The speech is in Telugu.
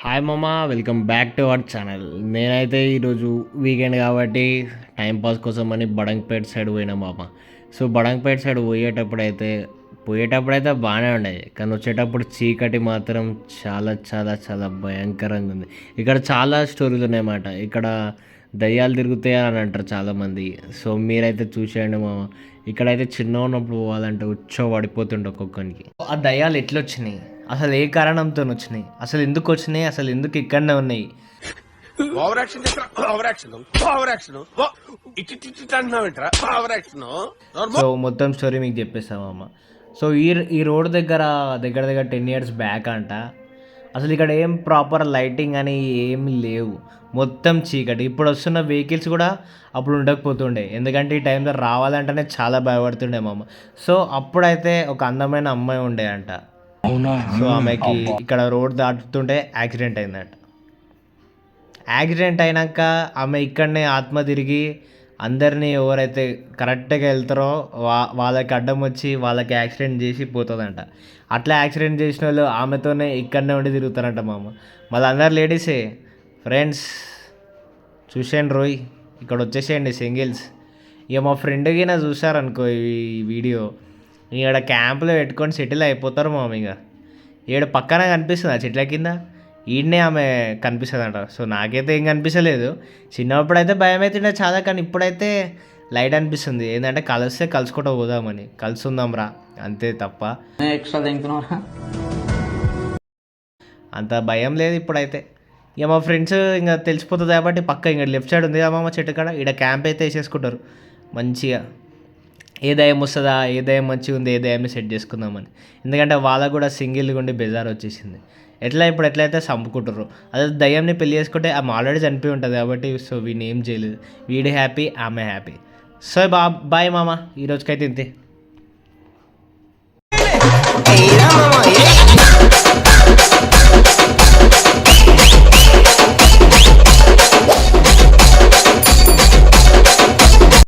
హాయ్ మామ, welcome back to our channel. నేనైతే ఈరోజు వీకెండ్ కాబట్టి టైంపాస్ కోసం అని బడంగపేట సైడ్ పోయినా మామ. సో బడంగపేట సైడ్ పోయేటప్పుడైతే బాగానే ఉండేది, కానీ వచ్చేటప్పుడు చీకటి మాత్రం చాలా చాలా చాలా భయంకరంగా ఉంది. ఇక్కడ చాలా స్టోరీలు ఉన్నాయన్నమాట. ఇక్కడ దయ్యాలు తిరుగుతాయి అని అంటారు చాలామంది. సో మీరైతే చూసేయండి మామ. ఇక్కడైతే చిన్న ఉన్నప్పుడు పోవాలంటే పడిపోతుండే ఒక్కొక్కరికి. ఆ దయ్యాలు ఎట్లా వచ్చినాయి, అసలు ఏ కారణంతో వచ్చినాయి, అసలు ఎందుకు వచ్చినాయి, అసలు ఎందుకు ఇక్కడనే ఉన్నాయి. సో మొత్తం స్టోరీ మీకు చెప్పేస్తామమ్మ. సో ఈ రోడ్ దగ్గర 10 years బ్యాక్ అంట. అసలు ఇక్కడ ఏం ప్రాపర్ లైటింగ్ అని ఏమి లేవు, మొత్తం చీకటి. ఇప్పుడు వస్తున్న వెహికల్స్ కూడా అప్పుడు ఉండకపోతుండే, ఎందుకంటే ఈ టైంలో రావాలంటేనే చాలా భయపడుతుండే మామ. సో అప్పుడైతే ఒక అందమైన అమ్మాయి ఉండే అంట. సో ఆమెకి ఇక్కడ రోడ్ దాటుతుంటే యాక్సిడెంట్ అయిందంట. యాక్సిడెంట్ అయినాక ఆమె ఇక్కడనే ఆత్మ తిరిగి అందరినీ ఎవరైతే కరెక్ట్గా వెళ్తారో వాళ్ళకి అడ్డం వచ్చి వాళ్ళకి యాక్సిడెంట్ చేసి పోతుందంట. అట్లా యాక్సిడెంట్ చేసిన వాళ్ళు ఆమెతోనే ఇక్కడనే ఉండి తిరుగుతారంట మామ. మళ్ళీ అందరు లేడీసే. ఫ్రెండ్స్ చూసేయండి రోయ్, ఇక్కడ వచ్చేసేయండి సింగిల్స్. ఇక మా ఫ్రెండ్కి నా చూసారనుకో ఈ వీడియో, ఇక్కడ క్యాంప్లో పెట్టుకొని సెటిల్ అయిపోతారు మామ. ఇక ఈడ పక్కన కనిపిస్తుంది ఆ చెట్ల కింద, ఈడనే ఆమె కనిపిస్తుంది అంట. సో నాకైతే ఏం కనిపించలేదు, చిన్నప్పుడు అయితే భయం అవుతుండే చాలా, కానీ ఇప్పుడైతే లైట్ అనిపిస్తుంది. ఏంటంటే కలిస్తే కలుసుకుంటూ పోదామని, కలుసుందాం రా అంతే తప్ప ఎక్స్ట్రా తింటున్నారా, అంత భయం లేదు ఇప్పుడైతే. ఇక మా ఫ్రెండ్స్ ఇంకా తెలిసిపోతుంది కాబట్టి పక్క ఇంకా లెఫ్ట్ సైడ్ ఉంది మా చెట్టు కాడ, ఇక్కడ క్యాంప్ అయితే వేసేసుకుంటారు మంచిగా. ఏ దయ్యం వస్తుందా, ఏ దయ్యం మంచిగా ఉంది, ఏ దయ్యాన్ని సెట్ చేసుకుందామని. ఎందుకంటే వాళ్ళకు కూడా సింగిల్గా ఉండి బెజార్ వచ్చేసింది. ఎట్లయితే చంపుకుంటారు. అదే దయ్యంని పెళ్లి చేసుకుంటే ఆమె ఆల్రెడీ చనిపోయి ఉంటుంది కాబట్టి, సో వీడిని ఏం చేయలేదు. వీడి హ్యాపీ, ఆమె హ్యాపీ. సో బాయ్ మామ, ఈరోజుకైతే ఇంతే.